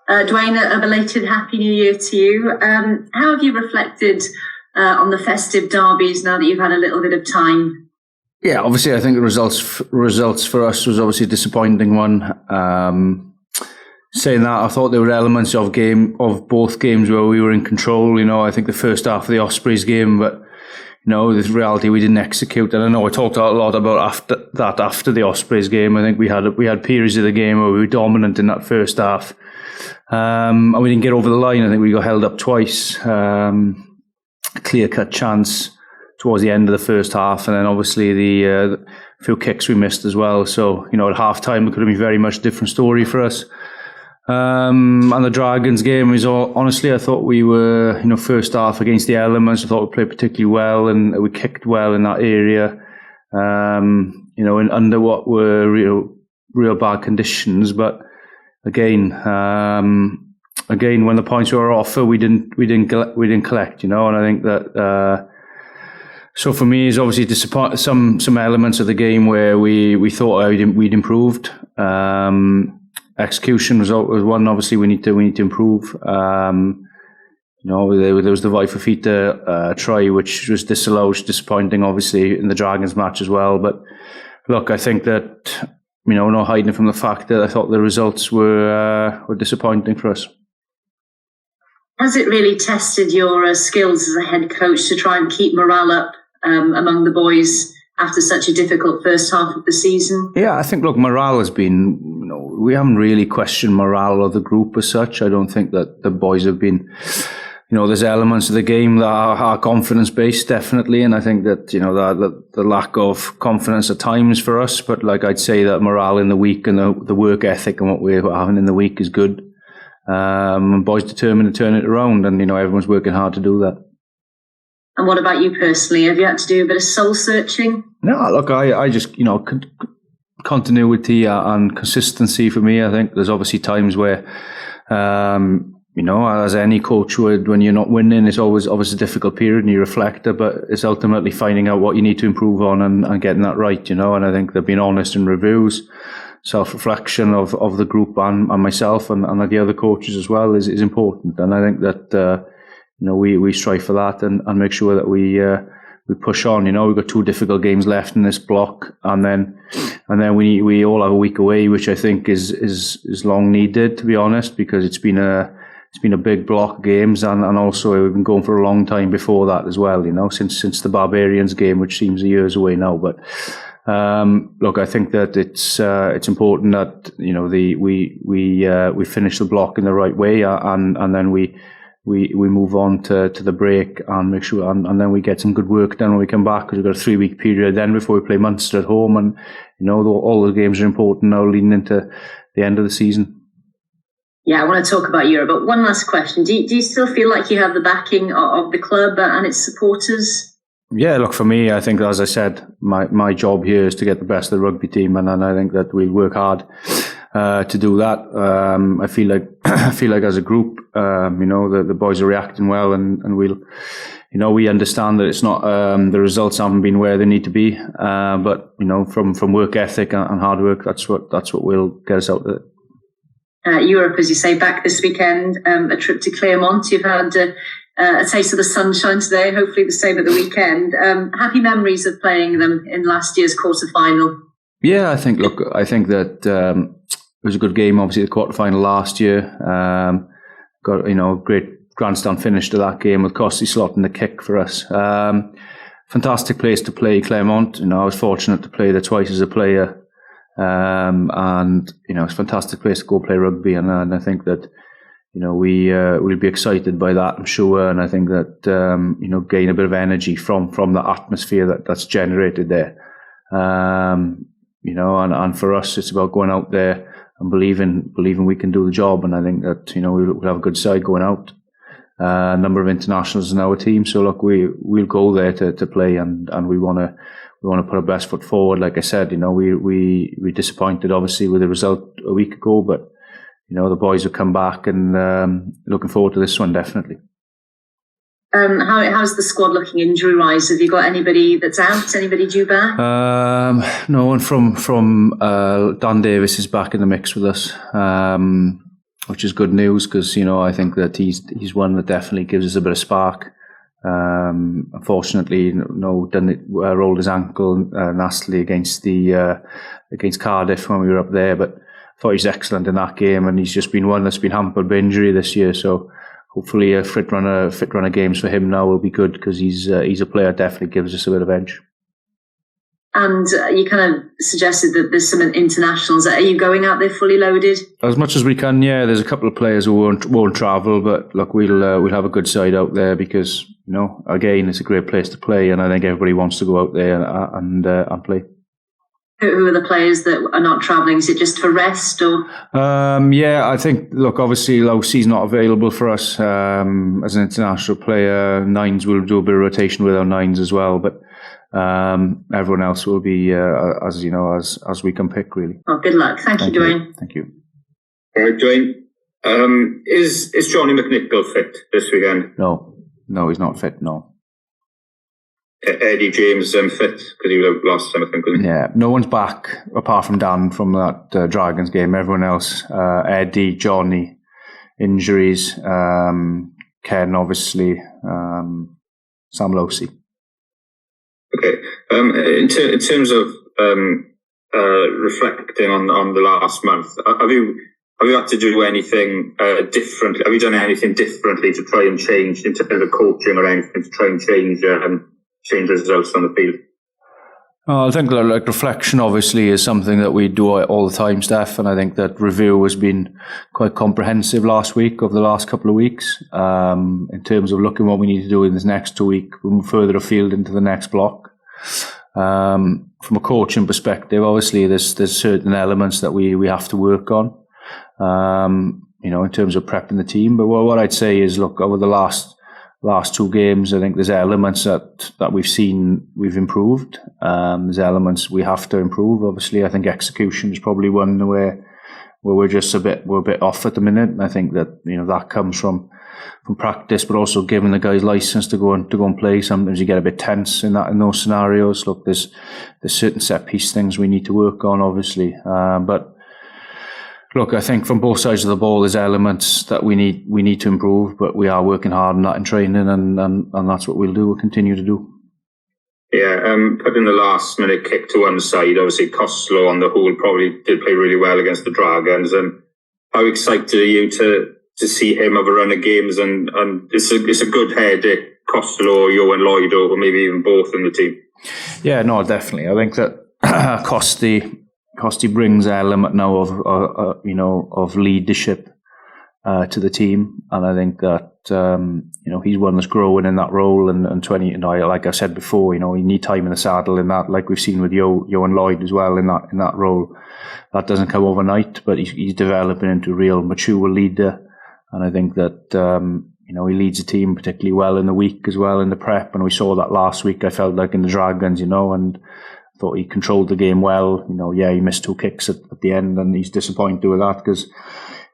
Dwayne, a belated Happy New Year to you. How have you reflected on the festive derbies now that you've had a little bit of time? Yeah, obviously, I think the results for us was obviously a disappointing one. Saying that, I thought there were elements of both games where we were in control. I think the first half of the Ospreys game, but the reality we didn't execute. And I know I talked a lot about after the Ospreys game. I think we had periods of the game where we were dominant in that first half, and we didn't get over the line. I think we got held up twice. A clear-cut chance towards the end of the first half, and then obviously the few kicks we missed as well. So at half time it could have been very much a different story for us. And the Dragons game was honestly, I thought we were, first half against the elements, I thought we played particularly well and we kicked well in that area, and under what were real bad conditions. But again, when the points were offered, we didn't collect, and I think that, so for me, it's obviously some elements of the game where we thought we'd improved. Execution was one. Obviously, we need to improve. There was the Vifafita try, which was disallowed, disappointing, obviously, in the Dragons match as well. But look, I think that no hiding from the fact that I thought the results were disappointing for us. Has it really tested your skills as a head coach to try and keep morale up among the boys after such a difficult first half of the season? Yeah, I think, morale has been, we haven't really questioned morale of the group as such. I don't think that the boys have been, there's elements of the game that are confidence-based, definitely, and I think that, the lack of confidence at times for us, but I'd say that morale in the week and the work ethic and what we're having in the week is good. And boys determined to turn it around, and, everyone's working hard to do that. And what about you personally? Have you had to do a bit of soul searching? No, look, I just, continuity and consistency for me. I think there's obviously times where, as any coach would, when you're not winning, it's always a difficult period and you reflect it, but it's ultimately finding out what you need to improve on and getting that right, and I think they've been honest in reviews. Self-reflection of the group and myself and the other coaches as well is important. And I think that, we strive for that and make sure that we push on. We've got 2 difficult games left in this block, and then we all have a week away, which I think is long needed, to be honest, because it's been a big block of games, and also we've been going for a long time before that as well. Since the Barbarians game, which seems a years away now. But look, I think that it's important that we finish the block in the right way, and then we move on to the break and make sure, and then we get some good work done when we come back, because we've got a 3-week period then before we play Munster at home, and all the games are important now leading into the end of the season. Yeah, I want to talk about Europe, but one last question: do you still feel like you have the backing of the club and its supporters? Yeah, look, for me, I think, as I said, my job here is to get the best of the rugby team, and I think that we'll work hard to do that. I feel like as a group, the boys are reacting well, and we'll, we understand that it's not the results haven't been where they need to be, but from work ethic and hard work, that's what will get us out of it. Europe, as you say, back this weekend. A trip to Clermont. You've had a taste of the sunshine today. Hopefully the same at the weekend. Happy memories of playing them in last year's quarter-final. Yeah, I think that it was a good game. Obviously, the quarter-final last year. Got a great grandstand finish to that game with Costy slotting the kick for us. Fantastic place to play, Clermont. I was fortunate to play there twice as a player. And it's a fantastic place to go play rugby, and I think that we'll be excited by that, I'm sure, and I think that gain a bit of energy from the atmosphere that's generated there, and for us it's about going out there and believing we can do the job, and I think that we'll have a good side going out. A number of internationals in our team, so look, we'll go there to play, and we want to put our best foot forward. Like I said, we disappointed obviously with the result a week ago, but the boys have come back, and looking forward to this one definitely. How's the squad looking injury-wise? Have you got anybody that's out? Anybody due back? No one from Dan Davis is back in the mix with us. good news because I think that he's one that definitely gives us a bit of spark. Unfortunately, rolled his ankle nastily against Cardiff when we were up there, but I thought he's excellent in that game, and he's just been one that's been hampered by injury this year. So hopefully, a fit run of games for him now will be good because he's a player that definitely gives us a bit of edge. And you kind of suggested that there's some internationals. Are you going out there fully loaded? As much as we can, yeah. There's a couple of players who won't travel, but look, we'll have a good side out there because again, it's a great place to play, and I think everybody wants to go out there and play. Who are the players that are not travelling? Is it just for rest or? Yeah, I think. Look, obviously, Lousie's not available for us as an international player. Nines will do a bit of rotation with our nines as well, but. Everyone else will be as we can pick, really. Oh, good luck. Thank you, Dwayne. Thank you. All right, Dwayne. Is Johnny McNichol fit this weekend? No, he's not fit. No. Eddie James fit because he was out last time, I think. Wasn't he? Yeah, no one's back apart from Dan from that Dragons game. Everyone else, Eddie, Johnny, injuries. Ken, obviously. Sam Lousy. Okay. In terms of reflecting on the last month, have you had to do anything differently? Have you done anything differently to try and change in terms of coaching or anything to try and change results on the field? I think that reflection obviously is something that we do all the time, Steph, and I think that review has been quite comprehensive over the last couple of weeks in terms of looking what we need to do in this next 2 weeks, we move further afield into the next block. From a coaching perspective, obviously there's certain elements that we have to work on, in terms of prepping the team. But what I'd say is, look, over the last 2 games, I think there's elements that we've seen we've improved. There's elements we have to improve. Obviously, I think execution is probably one where we're just a bit off at the minute. And I think that that comes from practice, but also giving the guys license to go and play. Sometimes you get a bit tense in those scenarios. Look, there's certain set piece things we need to work on, obviously, but. Look, I think from both sides of the ball, there's elements that we need to improve, but we are working hard on that in training, and that's what we'll do. We'll continue to do. Yeah, putting the last minute kick to one side, obviously Costello on the whole probably did play really well against the Dragons. And how excited are you to see him have a run of games? And it's a good headache, Costello or Johan Lloyd, or maybe even both in the team. Yeah, no, definitely. I think that Costy brings an element now of leadership to the team, and I think that he's one that's growing in that role. And 20, like I said before, you need time in the saddle in that, like we've seen with Johan Lloyd as well in that role. That doesn't come overnight, but he's developing into a real mature leader, and I think that he leads the team particularly well in the week as well in the prep, and we saw that last week. I felt like in the Dragons, and. Thought he controlled the game well. He missed 2 kicks at the end, and he's disappointed with that because,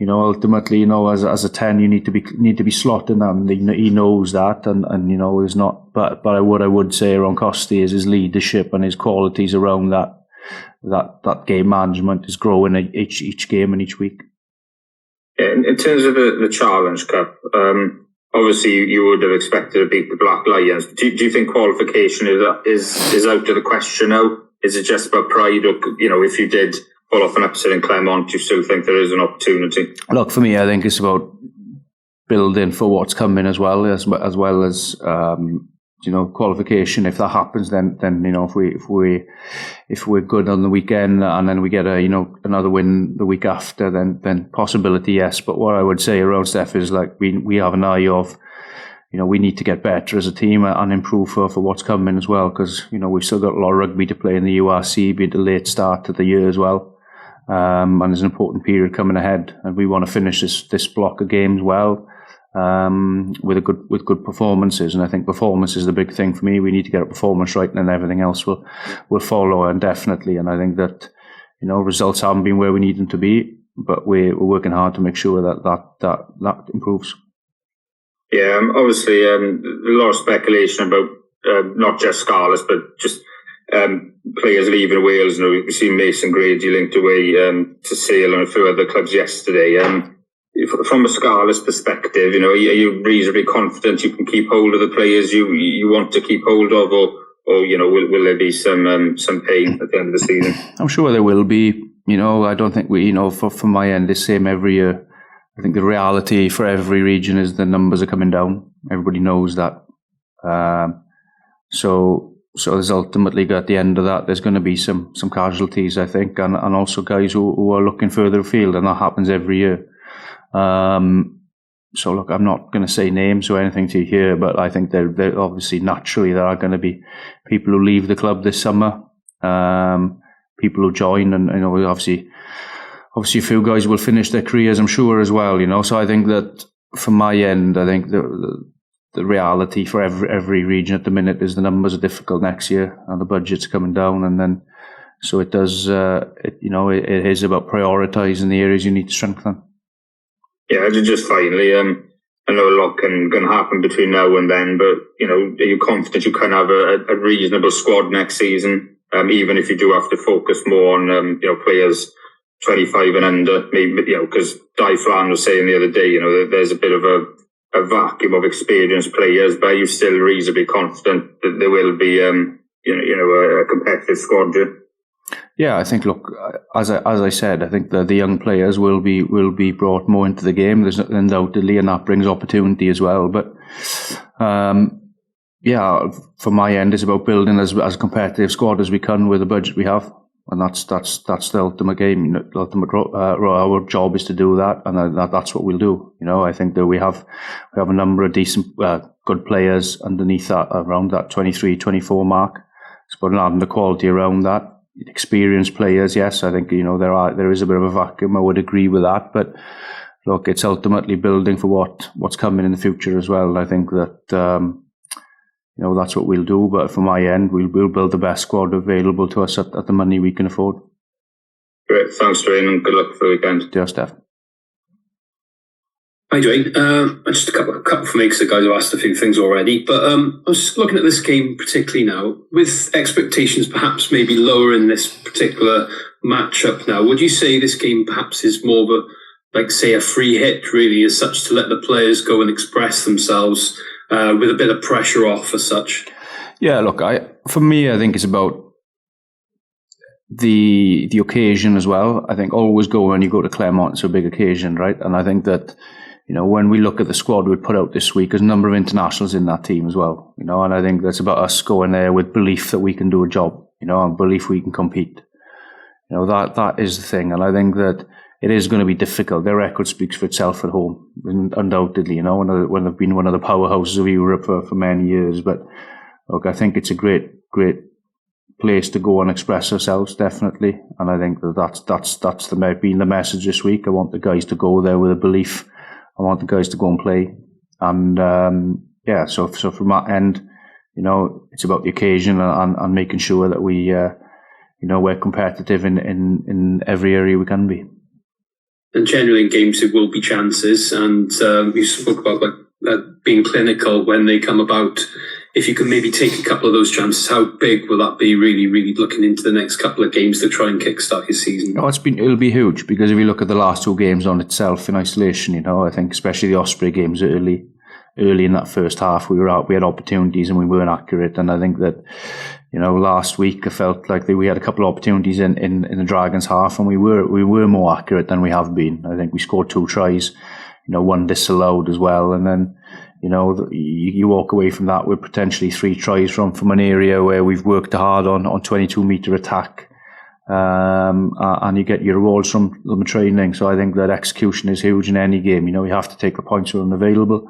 ultimately, as a 10, you need to be slotting them. He knows that, and is not. But what I would say around Costi is his leadership and his qualities around that game management is growing each game and each week. In terms of the Challenge Cup, obviously, you would have expected to beat the Black Lions. Do you think qualification is out of the question now? Is it just about pride, or if you did pull off an upset in Clermont, do you still think there is an opportunity? Look, for me, I think it's about building for what's coming as well as qualification. If that happens, then if we're good on the weekend and then we get another win the week after, then possibility, yes. But what I would say around Steph is we have an eye of we need to get better as a team and improve for what's coming as well, because we've still got a lot of rugby to play in the URC, be it a late start to the year as well, and there's an important period coming ahead, and we want to finish this block of games well. With good performances, and I think performance is the big thing for me. We need to get a performance right, and then everything else will follow, and definitely. And I think that results haven't been where we need them to be, but we're working hard to make sure that improves. Yeah, obviously, a lot of speculation about not just Scarlets, but just players leaving Wales. We've seen Mason Grady linked away to Sale and a few other clubs yesterday. from a Scarlets perspective, are you reasonably confident you can keep hold of the players you want to keep hold of, or will there be some pain at the end of the season? I'm sure there will be. I don't think we, from my end, it's the same every year. I think the reality for every region is the numbers are coming down. Everybody knows that. So there's ultimately, at the end of that, there's going to be some casualties, I think, and also guys who are looking further afield, and that happens every year. So look, I'm not going to say names or anything to you here, but I think they're obviously naturally there are going to be people who leave the club this summer, people who join, and obviously a few guys will finish their careers, I'm sure, as well. So I think that from my end, I think the reality for every region at the minute is the numbers are difficult next year, and the budget's coming down, and then so it does. It is about prioritising the areas you need to strengthen. Yeah, just finally, I know a lot can happen between now and then, but are you confident you can have a reasonable squad next season, even if you do have to focus more on players 25 and under, maybe because Di Flan was saying the other day, there's a bit of a vacuum of experienced players, but are you still reasonably confident that there will be a competitive squad? Yeah, I think. Look, as I said, I think the young players will be brought more into the game. There's undoubtedly, and that brings opportunity as well. But from my end, it's about building as a competitive squad as we can with the budget we have, and that's the ultimate game. The ultimate our job is to do that, and that's what we'll do. I think that we have a number of decent, good players underneath that, around that 23, 24 mark. It's about adding the quality around that. Experienced players, yes, I think there is a bit of a vacuum. I would agree with that, but look, it's ultimately building for what's coming in the future as well. I think that that's what we'll do. But from my end, we'll build the best squad available to us at the money we can afford. Great, thanks, Dwayne, and good luck for the weekend. Dear Steph. Hi, Dwayne. Just a couple for me, because the guys have asked a few things already. But I was looking at this game particularly now, with expectations perhaps maybe lower in this particular matchup now. Would you say this game perhaps is more of a free hit, really, as such, to let the players go and express themselves with a bit of pressure off as such? Yeah, look, for me, I think it's about the occasion as well. I think always go when you go to Clermont, it's a big occasion, right? And I think that when we look at the squad we put out this week, there's a number of internationals in that team as well. And I think that's about us going there with belief that we can do a job, and belief we can compete. That is the thing. And I think that it is going to be difficult. Their record speaks for itself at home, undoubtedly, when they've been one of the powerhouses of Europe for many years. But look, I think it's a great place to go and express ourselves, definitely. And I think that's been the message this week. I want the guys to go there with a belief. I want the guys to go and play, and so from that end, it's about the occasion and making sure that we, we're competitive in every area we can be. And generally in games there will be chances, and you spoke about being clinical when they come about. If you can maybe take a couple of those chances, how big will that be, really, really looking into the next couple of games to try and kickstart your season? It'll be huge, because if you look at the last two games on itself in isolation, I think especially the Osprey games early in that first half, we had opportunities and we weren't accurate. And I think that, last week I felt like we had a couple of opportunities in the Dragons half, and we were more accurate than we have been. I think we scored 2 tries, one disallowed as well, and then you walk away from that with potentially 3 tries from an area where we've worked hard on 22-metre attack, and you get your rewards from the training. So I think that execution is huge in any game. You have to take the points when available,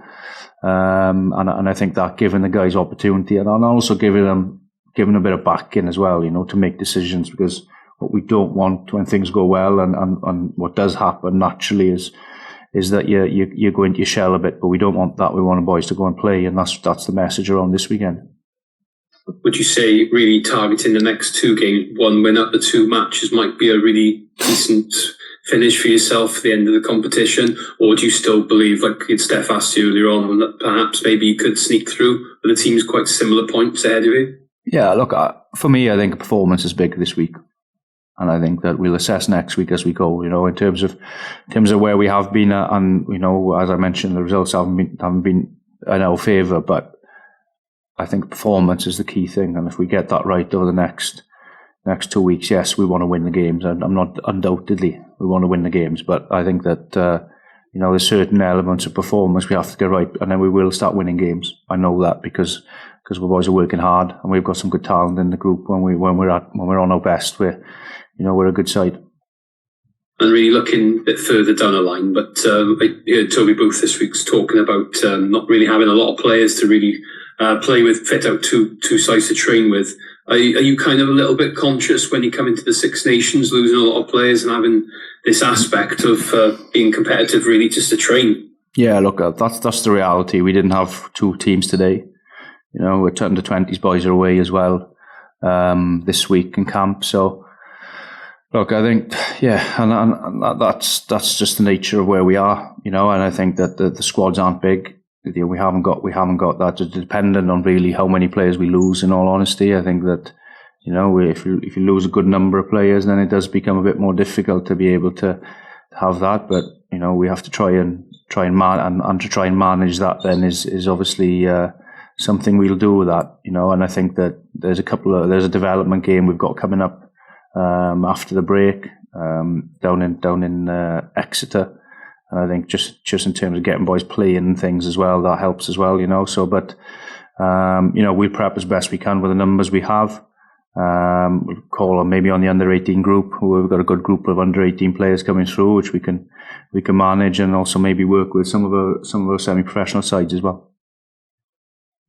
and I think that giving the guys opportunity, and also giving a bit of backing as well, to make decisions, because what we don't want when things go well, and what does happen naturally is that you go into your shell a bit, but we don't want that. We want the boys to go and play, and that's the message around this weekend. Would you say really targeting the next 2 games, 1 win up the 2 matches, might be a really decent finish for yourself at the end of the competition? Or do you still believe, like Steph asked you earlier on, that perhaps maybe you could sneak through with the team's quite similar points ahead of you? Yeah, look, for me, I think performance is big this week. And I think that we'll assess next week as we go, in terms of where we have been, and, as I mentioned, the results haven't been in our favour, but I think performance is the key thing. And if we get that right over the next 2 weeks, yes, we want to win the games. And I'm not undoubtedly we want to win the games, but I think that, there's certain elements of performance we have to get right, and then we will start winning games. I know that because we boys are working hard, and we've got some good talent in the group. When we're on our best, we're a good side. And really looking a bit further down the line, but I heard Toby Booth this week's talking about not really having a lot of players to really play with, fit out two sides to train with. Are you kind of a little bit conscious when you come into the Six Nations, losing a lot of players and having this aspect of being competitive really just to train? Yeah, look, that's the reality. We didn't have 2 teams today. We're turning the 20s boys are away as well this week in camp. So, look, I think, and that's just the nature of where we are, and I think that the squads aren't big. We haven't got that. It's dependent on really how many players we lose. In all honesty, I think that if you lose a good number of players, then it does become a bit more difficult to be able to have that. But we have to try and manage that. Then is obviously something we'll do with that. And I think that there's a development game we've got coming up after the break down in Exeter. And I think just in terms of getting boys playing and things as well, that helps as well, So, but, we'll prep as best we can with the numbers we have. We'll call on maybe on the under-18 group. We've got a good group of under-18 players coming through, which we can manage, and also maybe work with some of our semi-professional sides as well.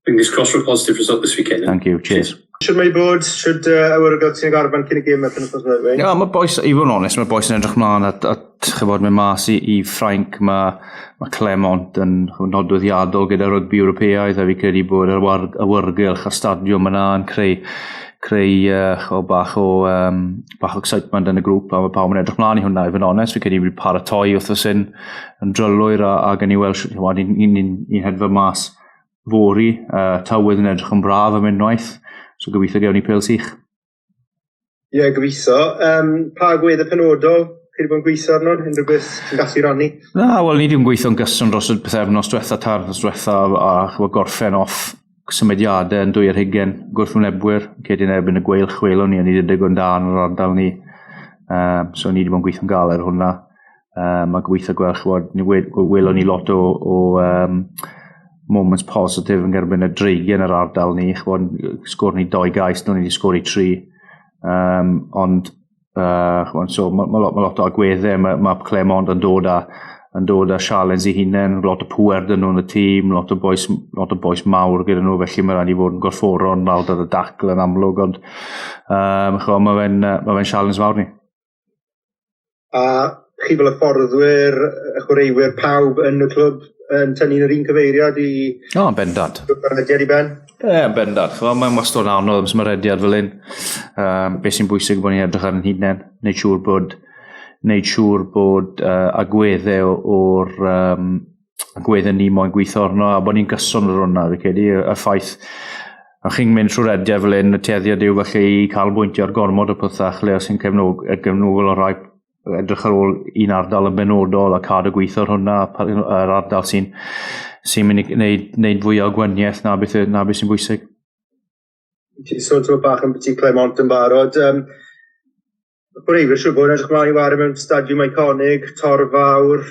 Fingers crossed for a positive result this weekend. Thank you. Cheers. Should my bod, should our gael ti'n garban cyn y gêm yn ffos na dweud? Mae boys, i fod yn onest, mae boys yn edrych mlaen at chyfod mae mas i Ffrainc, mae Clermont yn nodweddiadol gyda rygbi Ewropeaidd, a fi credu bod awyrgylch a stadiwm yna yn creu bach o excitement yn y grŵp, a mae pawb yn edrych mlaen i hwnna, i fod yn onest. Fi credu bod paratoi wrthos yn drylwyr a gan i weld i'n hedfa mas fori, tawydd yn edrych yn braf am unwaith. So gobeithio gewn ni pêl sych. Ie, gobeithio. Pa agweddau penodol chi wedi bod yn gweithio arno? Unrhyw beth sy'n gallu rannu? Wel, ni wedi bod yn gweithio'n gyson dros y bythefnos diwetha, tarnos diwetha, a gorffen off symudiadau yn 2:20 gwrthwynebwyr, cedyn erbyn y gweilch welwn ni, a ni wedi digon da yn yr ardal ni. So ni wedi bod yn gweithio'n gael hwnna. Mae gobeithio gweld, ni welwn ni lot o moments positif yn gerbyn y dreigiau yn yr ardal ni. Sgwr ni 2 gais, ni wedi sgwr i 3. So mae lot o agweddau. Mae Clermont yn dod â sialens i hunain, lot o pŵer dyn nhw'n y tîm, lot o bois mawr gyda nhw, felly mae rhaid i fod yn gorfforon nawr ar y dacl yn amlwg, ond mae fe'n sialens fawr ni. A chi fel y fforddwyr, y chwaraewyr pawb yn y clwb yn tynnu'n yr un cyfeiriad i... Yn bendant. ...rediad i ben? Yn bendant. Mae'n wastad yn anodd am smyrediad fel un. Beth sy'n bwysig bod ni'n edrych ar yn hunain. Neud siŵr bod agweddau o'r agweddau ni moyn gweithio arno, a bod ni'n gyson ar hwnna. Fi credu y ffaith a chi'n mynd trwy'r rediad fel un, y teddiad yw felly i cael bwyntio ar gormod o pethach lle sy'n gefnogol o rai edrych ar ôl un ardal yn benodol a cadw gweithio ar hwnna, yr ardal sy'n mynd i wneud fwy o gwaniaeth na beth sy'n bwysig. Ti'n sôn trwy bach yn byti Clermont yn barod. Chwaraewyr siŵr bod yn edrych mlaen i wario mewn stadiwm iconig, torfawr,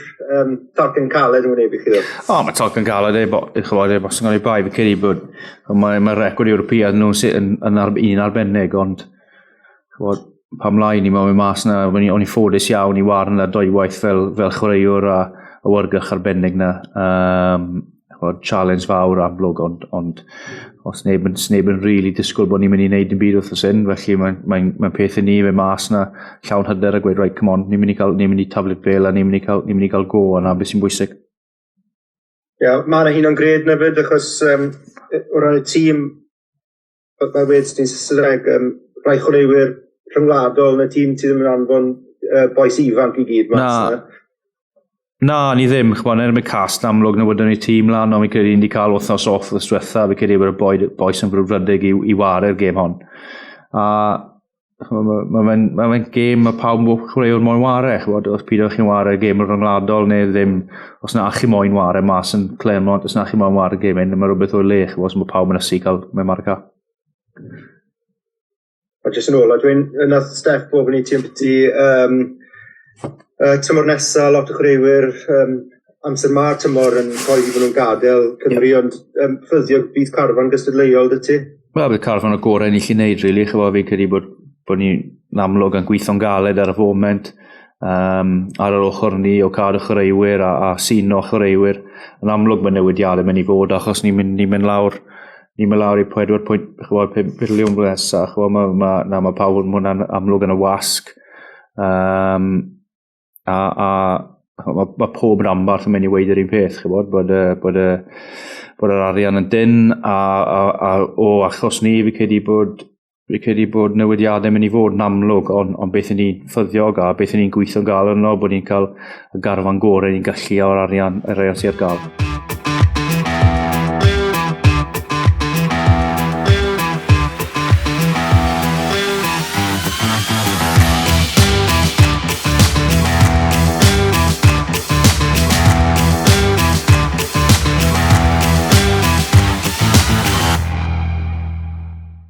talcyn caled yn wynebu chi ddo? Mae talcyn caled bos yn gael ei bai. Fi credu bod mae record Ewropeaidd nhw'n un arbennig, ond pa mlaen i mewn mas na, o'n i ffodus iawn i war yna 2 waith fel chwaraewr a awyrgylch arbennig na. Challenge fawr amlwg, ond os neb yn really disgwyl bod ni'n mynd i wneud yn byd wrthos un, felly mae'n peth i ni fe mas na llawn hyder a gweud, right, come on, ni'n mynd i tablet bel a ni'n mynd i gael go, a na beth sy'n bwysig. Ie, mae yna hun o'n gred na fyd, achos o ran y tîm, mae wedi sy'n Saesneg, rai chwaraewyr rhyngwladol yn y tîm ti ddim yn anfon bois ifanc i gyd mas na? Na, ni ddim. Erbyn cast amlwg na wedyn ni tîm lan, ond mi credu ni wedi cael wythnos off ddwetha, fi credu bod y bois yn frwdfrydig i waru'r gêm hon. A ma fe'n gêm mae pawb yn chwaraewr moyn ware, os pidwch chi'n ware gêm ryngwladol neu ddim, os na chi moyn ware mas yn Clermont, os na chi moyn ware gêm un, mae rhywbeth o'r le, os mae pawb yn ysu cael mewn marca. A jyst yn ôl, a dwi'n nath Steff bob yn ei ti yn byti tymor nesaf, lot o chwaraewyr amser ma'r tymor yn coeddi bod nhw'n gadael Cymru, ond ffyddio bydd carfan gystadleuol dy ti? Wel, bydd carfan o gorau ni chi'n neud, rili. Chyfo fi'n credu bod ni'n amlwg yn gweithio'n galed ar y foment. Ar yr ochr ni o cadw chwaraewyr a sîn o chwaraewyr. Yn amlwg mae newidiadau mynd i fod, achos ni'n mynd lawr i 4.5 biliwn nesaf. Mae pawb yn hwnna'n amlwg yn y wasg. Mae pob rambarth yn mynd i weid yr un peth, bod yr arian yn dyn, achos ni fi credu bod newidiadau mynd i fod yn amlwg, ond beth ni'n ffyddiog a beth ni'n gweithio'n gael yno, bod ni'n cael y garfan gorau ni'n gallu o'r arian sydd ar gael.